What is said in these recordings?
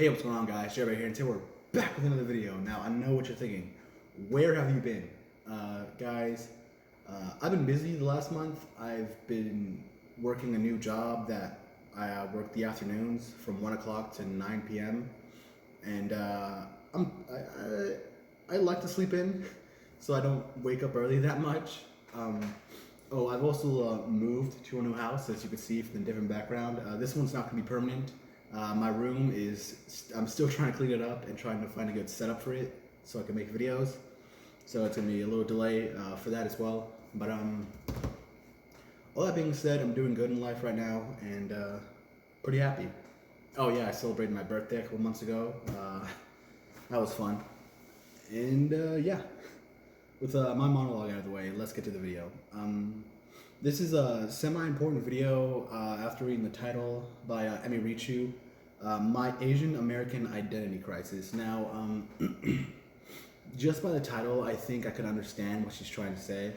Hey, what's going on, guys? Jerry here, and today we're back with another video. Now, I know what you're thinking. Where have you been? Guys, I've been busy the last month. I've been working a new job that I work the afternoons from 1 o'clock to 9 p.m. And I like to sleep in, so I don't wake up early that much. I've also moved to a new house, as you can see from the different background. This one's not going to be permanent. My room I'm still trying to clean it up and trying to find a good setup for it so I can make videos. So it's going to be a little delay for that as well. But all that being said, I'm doing good in life right now and pretty happy. Oh yeah, I celebrated my birthday a couple months ago. That was fun. And yeah, with my monologue out of the way, let's get to the video. This is a semi-important video after reading the title by Emirichu, My Asian American Identity Crisis. Now, just by the title, I think I can understand what she's trying to say,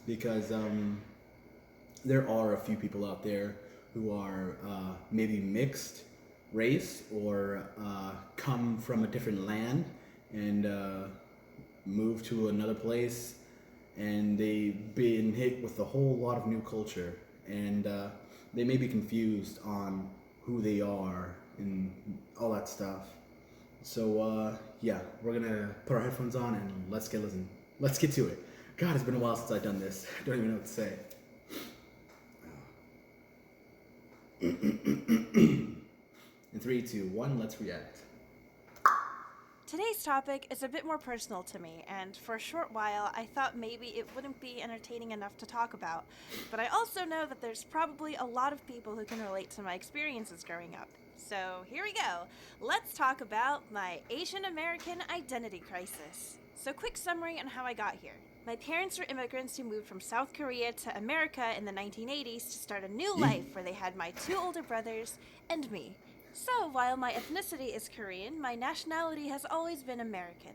because there are a few people out there who are maybe mixed race or come from a different land and move to another place, and they've been hit with a whole lot of new culture, and they may be confused on who they are and all that stuff. So yeah, we're gonna put our headphones on and let's get to it. God, it's been a while since I've done this. I don't even know what to say. In 3, 2, 1, let's react. Today's topic is a bit more personal to me, and for a short while I thought maybe it wouldn't be entertaining enough to talk about, but I also know that there's probably a lot of people who can relate to my experiences growing up. So here we go. Let's talk about my Asian American identity crisis. So quick summary on how I got here. My parents were immigrants who moved from South Korea to America in the 1980s to start a new life where they had my 2 older brothers and me. So, while my ethnicity is Korean, my nationality has always been American.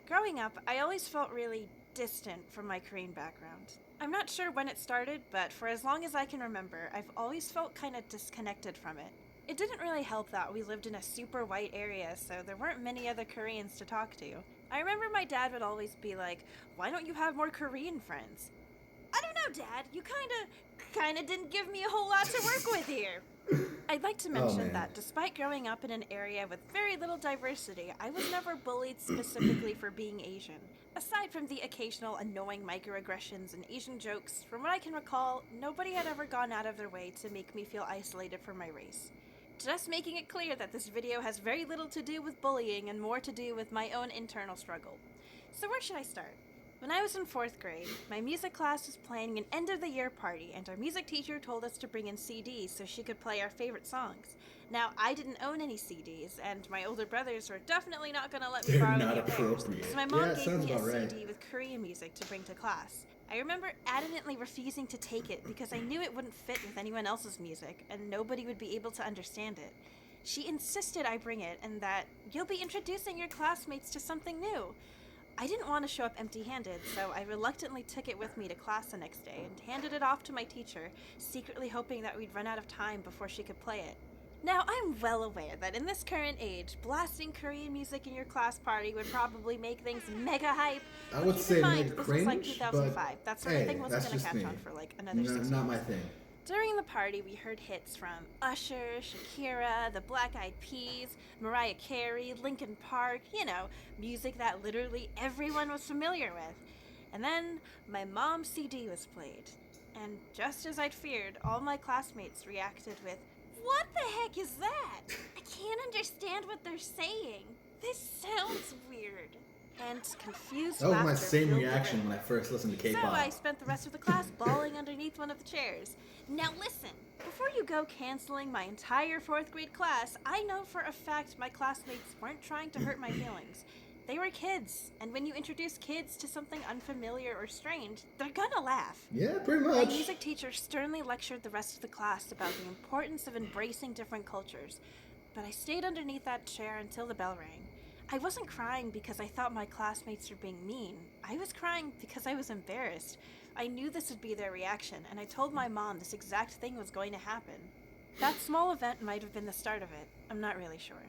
Growing up, I always felt really distant from my Korean background. I'm not sure when it started, but for as long as I can remember, I've always felt kind of disconnected from it. It didn't really help that we lived in a super white area, so there weren't many other Koreans to talk to. I remember my dad would always be like, "Why don't you have more Korean friends?" "I don't know, Dad. You kinda didn't give me a whole lot to work with here." I'd like to mention that despite growing up in an area with very little diversity, I was never bullied specifically for being Asian. Aside from the occasional annoying microaggressions and Asian jokes, from what I can recall, nobody had ever gone out of their way to make me feel isolated from my race. Just making it clear that this video has very little to do with bullying and more to do with my own internal struggle. So where should I start? When I was in 4th grade, my music class was planning an end-of-the-year party, and our music teacher told us to bring in CDs so she could play our favorite songs. Now, I didn't own any CDs, and my older brothers were definitely not going to let me borrow any of theirs, so my mom gave me a CD with Korean music to bring to class. I remember adamantly refusing to take it because I knew it wouldn't fit with anyone else's music, and nobody would be able to understand it. She insisted I bring it, and that you'll be introducing your classmates to something new. I didn't want to show up empty-handed, so I reluctantly took it with me to class the next day and handed it off to my teacher, secretly hoping that we'd run out of time before she could play it. Now, I'm well aware that in this current age, blasting Korean music in your class party would probably make things mega hype. I would say mega cringe, this was like 2005. That sort of thing wasn't going to catch me. on for like another 6 years. Not my thing. During the party, we heard hits from Usher, Shakira, the Black Eyed Peas, Mariah Carey, Linkin Park, music that literally everyone was familiar with. And then my mom's CD was played. And just as I'd feared, all my classmates reacted with, "What the heck is that? I can't understand what they're saying. This sounds weird." And confused laughter. That was my same reaction when I first listened to K-pop. So I spent the rest of the class bawling underneath one of the chairs. Now listen, before you go canceling my entire 4th grade class, I know for a fact my classmates weren't trying to hurt my feelings. They were kids, and when you introduce kids to something unfamiliar or strange, they're gonna laugh. Yeah, pretty much. My music teacher sternly lectured the rest of the class about the importance of embracing different cultures, but I stayed underneath that chair until the bell rang. I wasn't crying because I thought my classmates were being mean. I was crying because I was embarrassed. I knew this would be their reaction, and I told my mom this exact thing was going to happen. That small event might have been the start of it. I'm not really sure.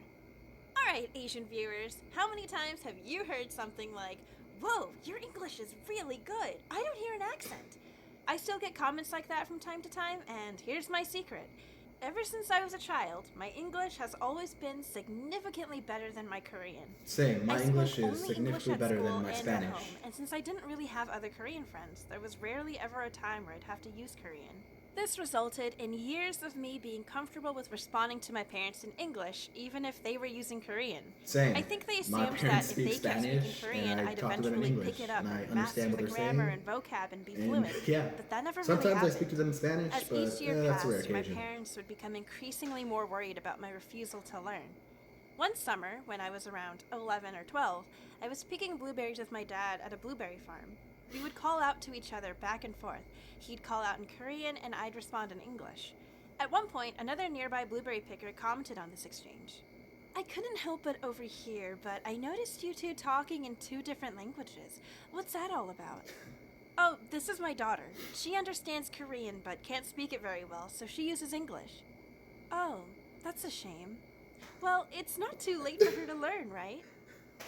Alright, Asian viewers, how many times have you heard something like, "Whoa, your English is really good. I don't hear an accent." I still get comments like that from time to time, and here's my secret. Ever since I was a child, my English has always been significantly better than my Korean. Same. I My spoke English is only English significantly at better school than my and at Spanish. home, and since I didn't really have other Korean friends, there was rarely ever a time where I'd have to use Korean. This resulted in years of me being comfortable with responding to my parents in English, even if they were using Korean. Same. I think they My assumed parents that if speak they kept speaking Spanish, Korean, and I I'd talk to them in eventually English, pick it up and I and understand master what the they're grammar saying. and vocab and be And fluent. yeah, But that never really sometimes I happened. speak to them in Spanish, As but each year that's a rare passed, my occasion. parents would become increasingly more worried about my refusal to learn. One summer, when I was around 11 or 12, I was picking blueberries with my dad at a blueberry farm. We would call out to each other back and forth. He'd call out in Korean and I'd respond in English. At one point, another nearby blueberry picker commented on this exchange. "I couldn't help but overhear, but I noticed you two talking in two different languages. What's that all about?" "Oh, this is my daughter. She understands Korean but can't speak it very well, so she uses English." "Oh, that's a shame." "Well, it's not too late for her to learn, right?"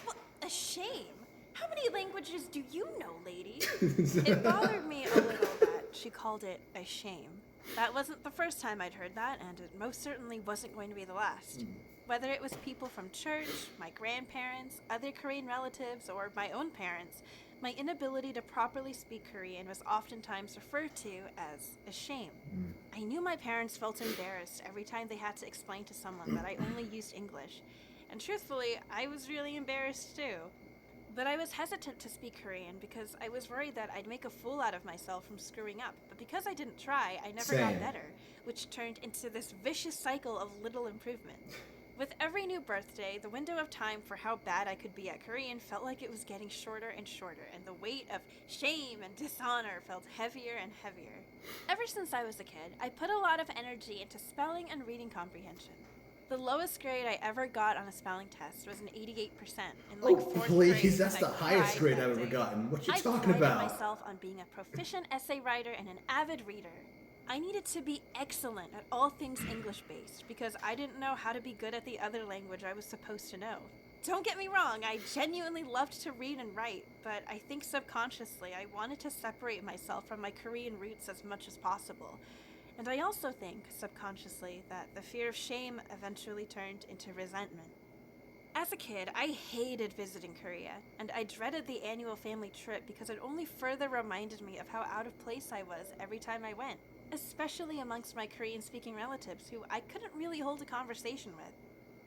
"What? A shame? How many languages do you know, lady?" It bothered me a little that she called it a shame. That wasn't the first time I'd heard that, and it most certainly wasn't going to be the last. Whether it was people from church, my grandparents, other Korean relatives, or my own parents, my inability to properly speak Korean was oftentimes referred to as a shame. I knew my parents felt embarrassed every time they had to explain to someone that I only used English, and truthfully, I was really embarrassed too. But I was hesitant to speak Korean because I was worried that I'd make a fool out of myself from screwing up. But because I didn't try, I never Same. got better, which turned into this vicious cycle of little improvement. With every new birthday, the window of time for how bad I could be at Korean felt like it was getting shorter and shorter, and the weight of shame and dishonor felt heavier and heavier. Ever since I was a kid, I put a lot of energy into spelling and reading comprehension. The lowest grade I ever got on a spelling test was an 88% in Oh, fourth please, grade. that's and the I highest cried grade that I've ever day. gotten. What you I talking prided about? myself on being a proficient essay writer and an avid reader. I needed to be excellent at all things English-based because I didn't know how to be good at the other language I was supposed to know. Don't get me wrong, I genuinely loved to read and write, but I think subconsciously I wanted to separate myself from my Korean roots as much as possible. And I also think, subconsciously, that the fear of shame eventually turned into resentment. As a kid, I hated visiting Korea, and I dreaded the annual family trip because it only further reminded me of how out of place I was every time I went, especially amongst my Korean-speaking relatives who I couldn't really hold a conversation with.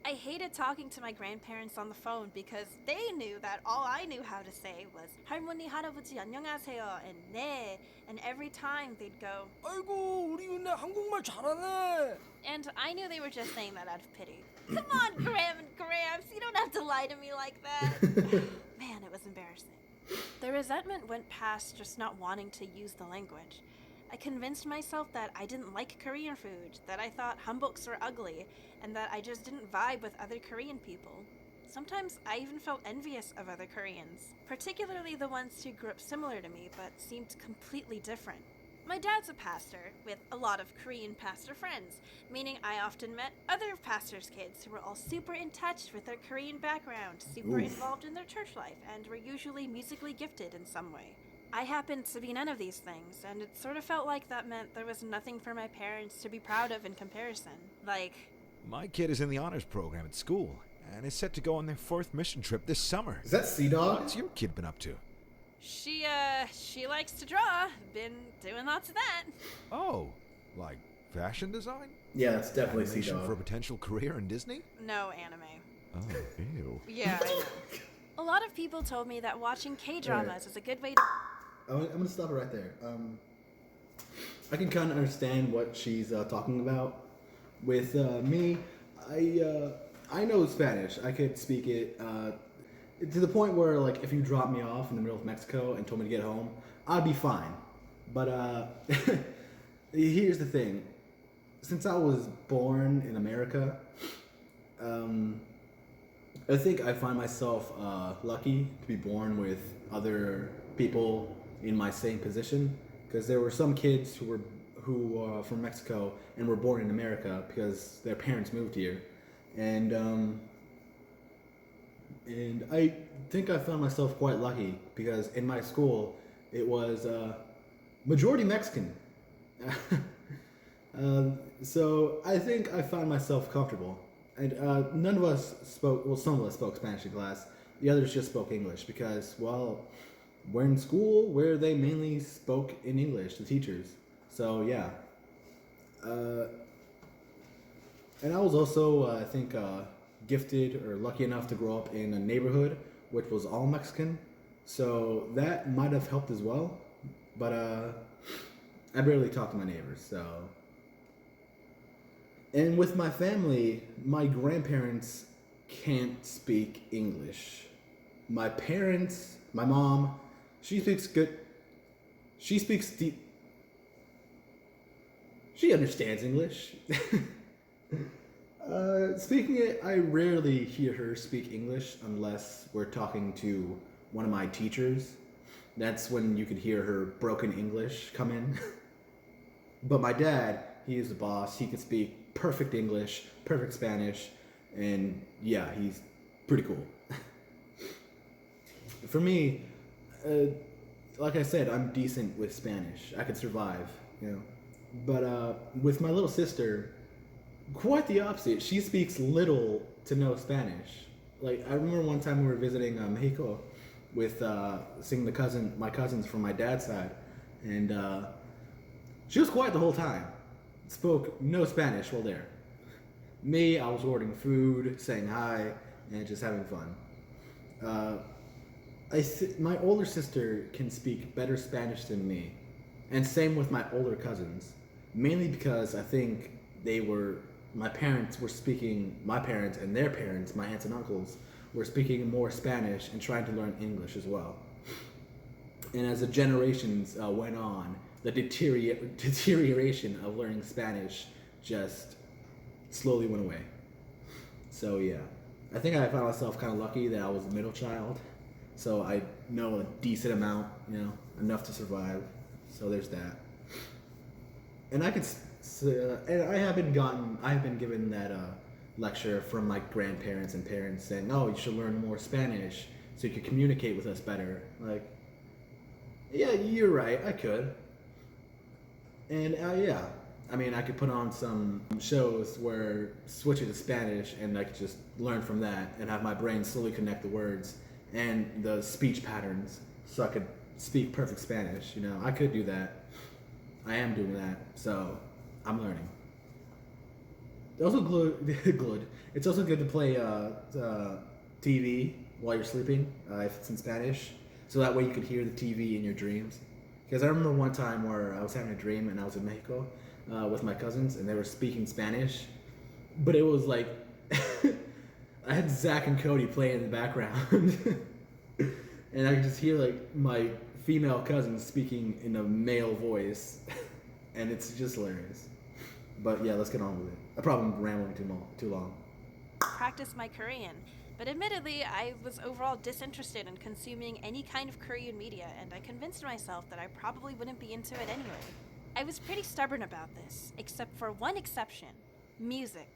I hated talking to my grandparents on the phone because they knew that all I knew how to say was 할머니, 할아버지, 안녕하세요, and 네, and every time they'd go, 아이고 우리 은혜 한국말 잘하네. and I knew they were just saying that out of pity. Come on, Graham and Gramps, you don't have to lie to me like that. Man, it was embarrassing. The resentment went past just not wanting to use the language. I convinced myself that I didn't like Korean food, that I thought humbuks were ugly, and that I just didn't vibe with other Korean people. Sometimes I even felt envious of other Koreans, particularly the ones who grew up similar to me but seemed completely different. My dad's a pastor, with a lot of Korean pastor friends, meaning I often met other pastors' kids who were all super in touch with their Korean background, super Oof. involved in their church life, and were usually musically gifted in some way. I happened to be none of these things, and it sort of felt like that meant there was nothing for my parents to be proud of in comparison. Like, My kid is in the honors program at school and is set to go on their 4th mission trip this summer. Is that Sea Dog? What's your kid been up to? she likes to draw. Been doing lots of that. Oh, like fashion design? Yeah, that's definitely Sea Animation for a Dog. potential career in Disney? No anime. Oh, ew. Yeah, I know. A lot of people told me that watching K-dramas is a good way to... I'm gonna stop it right there. I can kind of understand what she's talking about. With me, I know Spanish. I could speak it to the point where, like, if you dropped me off in the middle of Mexico and told me to get home, I'd be fine. But here's the thing: since I was born in America, I think I find myself lucky to be born with other people in my same position, because there were some kids who are from Mexico and were born in America because their parents moved here, and And I think I found myself quite lucky because in my school it was majority Mexican. So I think I found myself comfortable. And none of us spoke, well, some of us spoke Spanish in class. The others just spoke English because, well, we're in school where they mainly spoke in English, the teachers. So, yeah. And I was also, I think, gifted or lucky enough to grow up in a neighborhood which was all Mexican. So that might have helped as well. But I barely talk to my neighbors, so. And with my family, my grandparents can't speak English. My parents, my mom, she speaks good. She speaks deep. She understands English. Speaking it, I rarely hear her speak English unless we're talking to one of my teachers. That's when you could hear her broken English come in. But my dad, he is the boss. He could speak perfect English, perfect Spanish, and yeah, he's pretty cool. For me, like I said, I'm decent with Spanish. I could survive, you know. But with my little sister, quite the opposite. She speaks little to no Spanish. Like I remember one time we were visiting Mexico with seeing my cousins from my dad's side, and she was quiet the whole time. Spoke no Spanish while there. Me, I was ordering food, saying hi, and just having fun. My older sister can speak better Spanish than me, and same with my older cousins. Mainly because I think my parents and their parents, my aunts and uncles, were speaking more Spanish and trying to learn English as well. And as the generations went on, the deterioration of learning Spanish just slowly went away. So yeah, I think I found myself kind of lucky that I was the middle child. So I know a decent amount, you know, enough to survive. So there's that. And I have been given that lecture from my grandparents and parents saying, "Oh, you should learn more Spanish so you can communicate with us better." Like, yeah, you're right, I could. And yeah, I mean, I could put on some shows where switch it to Spanish, and I could just learn from that and have my brain slowly connect the words and the speech patterns, so I could speak perfect Spanish. You know, I could do that. I am doing that, so I'm learning. It's also good. It's also good to play TV while you're sleeping if it's in Spanish, so that way you could hear the TV in your dreams. Because I remember one time where I was having a dream and I was in Mexico with my cousins and they were speaking Spanish, but it was like I had Zach and Cody playing in the background, and I could just hear like my female cousins speaking in a male voice, and it's just hilarious. But yeah, let's get on with it. I probably am rambling too long. Practice my Korean, but admittedly, I was overall disinterested in consuming any kind of Korean media, and I convinced myself that I probably wouldn't be into it anyway. I was pretty stubborn about this, except for one exception: music.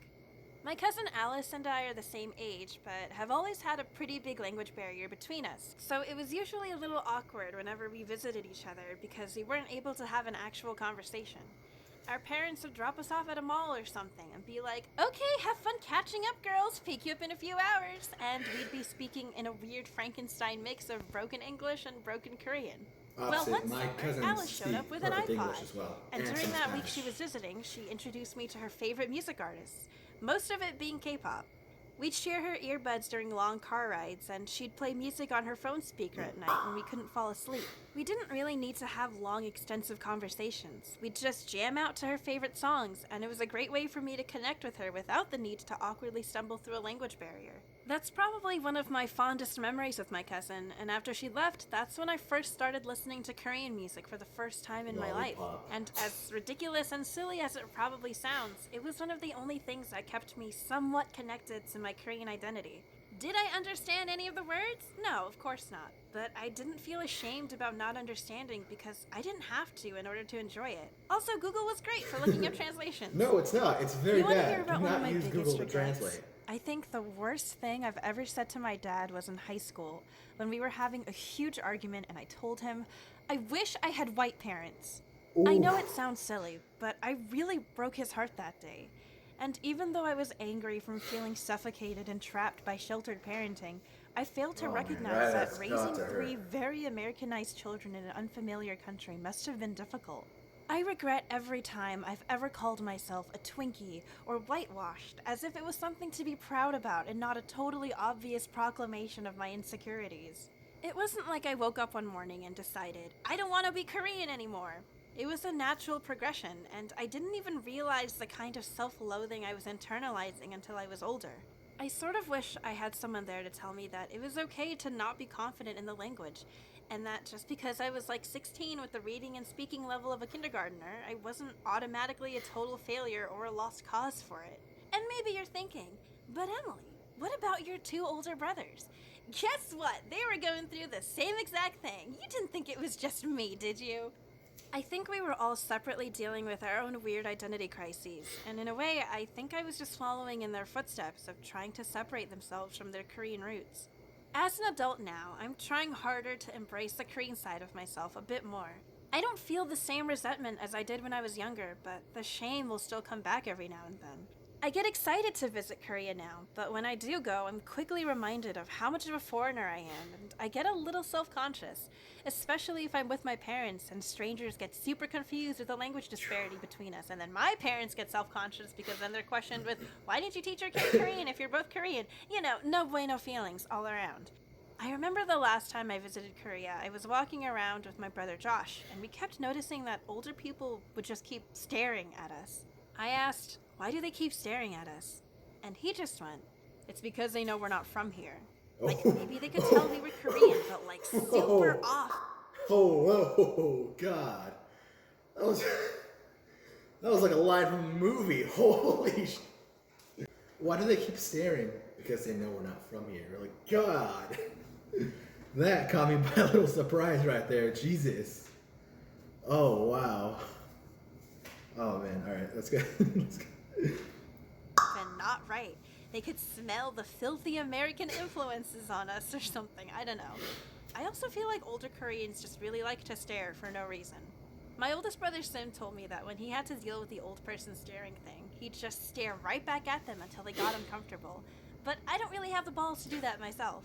My cousin Alice and I are the same age, but have always had a pretty big language barrier between us, so it was usually a little awkward whenever we visited each other because we weren't able to have an actual conversation. Our parents would drop us off at a mall or something and be like, "Okay, have fun catching up, girls. Pick you up in a few hours." And we'd be speaking in a weird Frankenstein mix of broken English and broken Korean. Well, one summer, Alice showed up with an iPod, well, and during some that week Spanish. she was visiting, she introduced me to her favorite music artists, most of it being K-pop. We'd share her earbuds during long car rides, and she'd play music on her phone speaker at night when we couldn't fall asleep. We didn't really need to have long, extensive conversations. We'd just jam out to her favorite songs, and it was a great way for me to connect with her without the need to awkwardly stumble through a language barrier. That's probably one of my fondest memories with my cousin, and after she left, that's when I first started listening to Korean music for the first time in my life. Lollipop. And as ridiculous and silly as it probably sounds, it was one of the only things that kept me somewhat connected to my Korean identity. Did I understand any of the words? No, of course not. But I didn't feel ashamed about not understanding because I didn't have to in order to enjoy it. Also, Google was great for looking up translations. No, it's not. It's very You want to bad. hear about Do one of not my use biggest Google to regrets? translate. I think the worst thing I've ever said to my dad was in high school, when we were having a huge argument and I told him, I wish I had white parents. I Ooh. know it sounds silly, but I really broke his heart that day. And even though I was angry from feeling suffocated and trapped by sheltered parenting, I failed to Oh man, recognize that that has got raising to three hurt. very Americanized children in an unfamiliar country must have been difficult. I regret every time I've ever called myself a Twinkie or whitewashed, as if it was something to be proud about and not a totally obvious proclamation of my insecurities. It wasn't like I woke up one morning and decided, I don't want to be Korean anymore. It was a natural progression, and I didn't even realize the kind of self loathing I was internalizing until I was older. I sort of wish I had someone there to tell me that it was okay to not be confident in the language, and that just because I was like 16 with the reading and speaking level of a kindergartner, I wasn't automatically a total failure or a lost cause for it. And maybe you're thinking, but Emily, what about your two older brothers? Guess what? They were going through the same exact thing. You didn't think it was just me, did you? I think we were all separately dealing with our own weird identity crises, and in a way, I think I was just following in their footsteps of trying to separate themselves from their Korean roots. As an adult now, I'm trying harder to embrace the Korean side of myself a bit more. I don't feel the same resentment as I did when I was younger, but the shame will still come back every now and then. I get excited to visit Korea now, but when I do go, I'm quickly reminded of how much of a foreigner I am, and I get a little self-conscious, especially if I'm with my parents and strangers get super confused with the language disparity between us, and then my parents get self-conscious because then they're questioned with, why didn't you teach your kid Korean if you're both Korean? You know, no bueno feelings all around. I remember the last time I visited Korea, I was walking around with my brother Josh, and we kept noticing that older people would just keep staring at us. I asked, why do they keep staring at us? And he just went, it's because they know we're not from here. Like, Oh. maybe they could tell we were Korean, but like super Oh. off. Oh, God. That was that was like a line from a movie. Holy sh! Why do they keep staring? Because they know we're not from here. Like, God. That caught me by a little surprise right there. Jesus. Oh, wow. Oh, man. All right. Let's go. Let's go. And not right. They could smell the filthy American influences on us or something. I don't know. I also feel like older Koreans just really like to stare for no reason. My oldest brother Sim told me that when he had to deal with the old person staring thing, he'd just stare right back at them until they got uncomfortable. But I don't really have the balls to do that myself.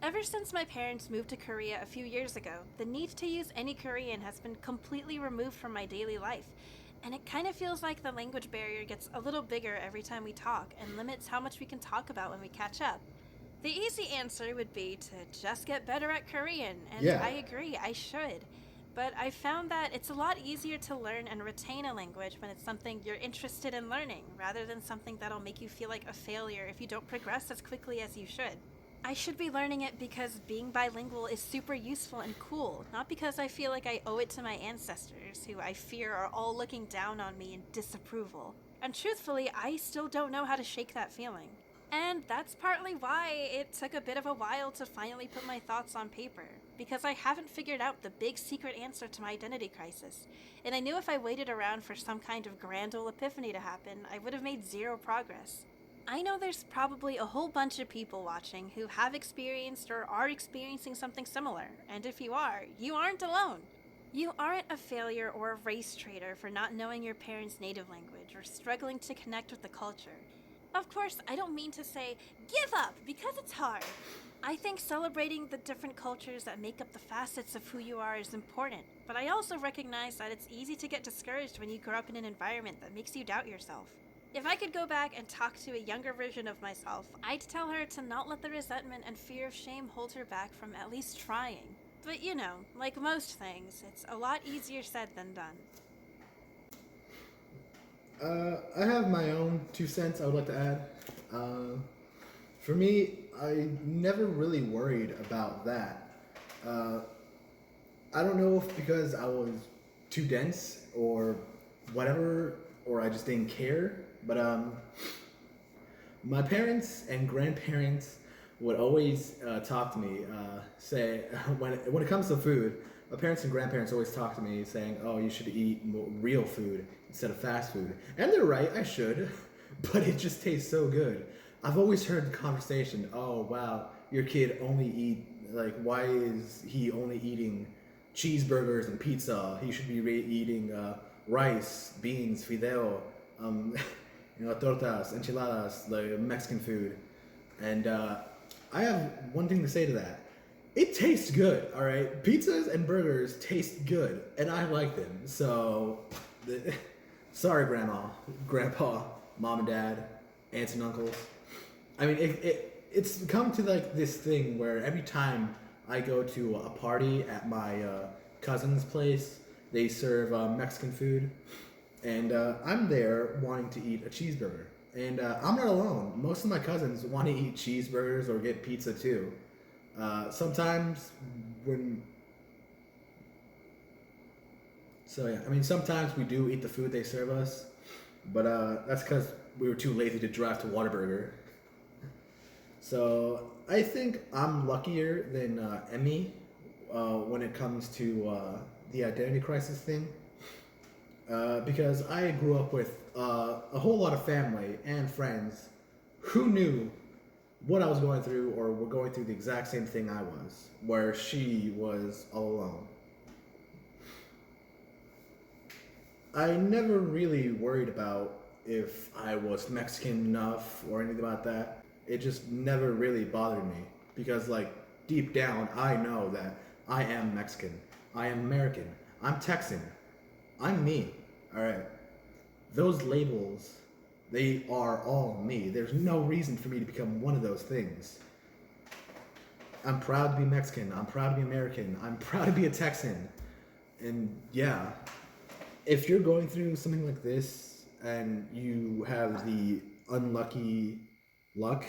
Ever since my parents moved to Korea a few years ago, the need to use any Korean has been completely removed from my daily life, and it kind of feels like the language barrier gets a little bigger every time we talk and limits how much we can talk about when we catch up. The easy answer would be to just get better at Korean, and Yeah. I agree, I should. But I found that it's a lot easier to learn and retain a language when it's something you're interested in learning, rather than something that'll make you feel like a failure if you don't progress as quickly as you should. I should be learning it because being bilingual is super useful and cool, not because I feel like I owe it to my ancestors, who I fear are all looking down on me in disapproval. And truthfully, I still don't know how to shake that feeling. And that's partly why it took a bit of a while to finally put my thoughts on paper, because I haven't figured out the big secret answer to my identity crisis, and I knew if I waited around for some kind of grand old epiphany to happen, I would have made zero progress. I know there's probably a whole bunch of people watching who have experienced or are experiencing something similar, and if you are, you aren't alone. You aren't a failure or a race traitor for not knowing your parents' native language or struggling to connect with the culture. Of course, I don't mean to say, give up, because it's hard. I think celebrating the different cultures that make up the facets of who you are is important, but I also recognize that it's easy to get discouraged when you grow up in an environment that makes you doubt yourself. If I could go back and talk to a younger version of myself, I'd tell her to not let the resentment and fear of shame hold her back from at least trying. But you know, like most things, it's a lot easier said than done. I have my own 2 cents I would like to add. Uh, for me, I never really worried about that. Uh, I don't know if because I was too dense or whatever, or I just didn't care. But my parents and grandparents would always talk to me, say when it comes to food, my parents and grandparents always talk to me saying, "Oh, you should eat more real food instead of fast food." And they're right, I should, but it just tastes so good. I've always heard the conversation, oh wow, your kid only why is he only eating cheeseburgers and pizza? He should be eating rice, beans, fideo, um, tortas, enchiladas, like Mexican food. And I have one thing to say to that. It tastes good, all right? Pizzas and burgers taste good, and I like them. So, sorry, Grandma, Grandpa, Mom and Dad, aunts and uncles. I mean, it's come to like this thing where every time I go to a party at my cousin's place, they serve Mexican food, and I'm there wanting to eat a cheeseburger. And I'm not alone. Most of my cousins want to eat cheeseburgers or get pizza too. Sometimes sometimes we do eat the food they serve us, but that's because we were too lazy to drive to Whataburger. So I think I'm luckier than Emmy when it comes to the identity crisis thing, because I grew up with a whole lot of family and friends who knew what I was going through or were going through the exact same thing I was, where she was all alone. I never really worried about if I was Mexican enough or anything about that. It just never really bothered me because, like, deep down, I know that I am Mexican, I am American, I'm Texan, I'm me, alright? Those labels, they are all me. There's no reason for me to become one of those things. I'm proud to be Mexican, I'm proud to be American, I'm proud to be a Texan. And yeah, if you're going through something like this and you have the unlucky luck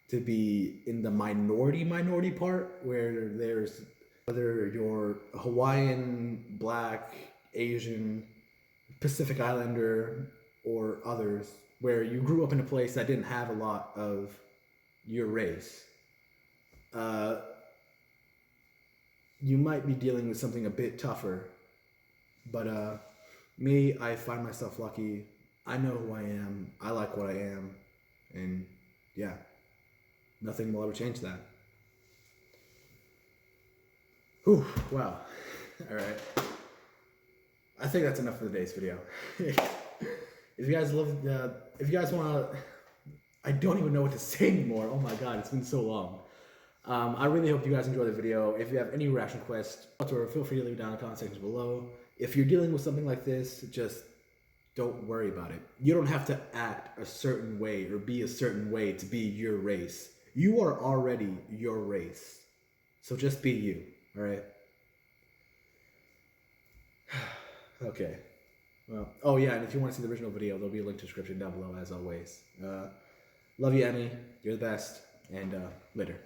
to be in the minority part where there's whether you're Hawaiian, Black, Asian, Pacific Islander, or others, where you grew up in a place that didn't have a lot of your race, you might be dealing with something a bit tougher. But me, I find myself lucky. I know who I am. I like what I am. And yeah, nothing will ever change that. Whew, wow. All right. I think that's enough for today's video. If you guys want to, I don't even know what to say anymore. Oh my god, it's been so long. I really hope you guys enjoyed the video. If you have any reaction requests, feel free to leave it down in the comment section below. If you're dealing with something like this, just don't worry about it. You don't have to act a certain way or be a certain way to be your race. You are already your race. So just be you, alright? Okay. Well, oh yeah, and if you want to see the original video, there'll be a link to the description down below as always. Love you, Emmy. You're the best. And later.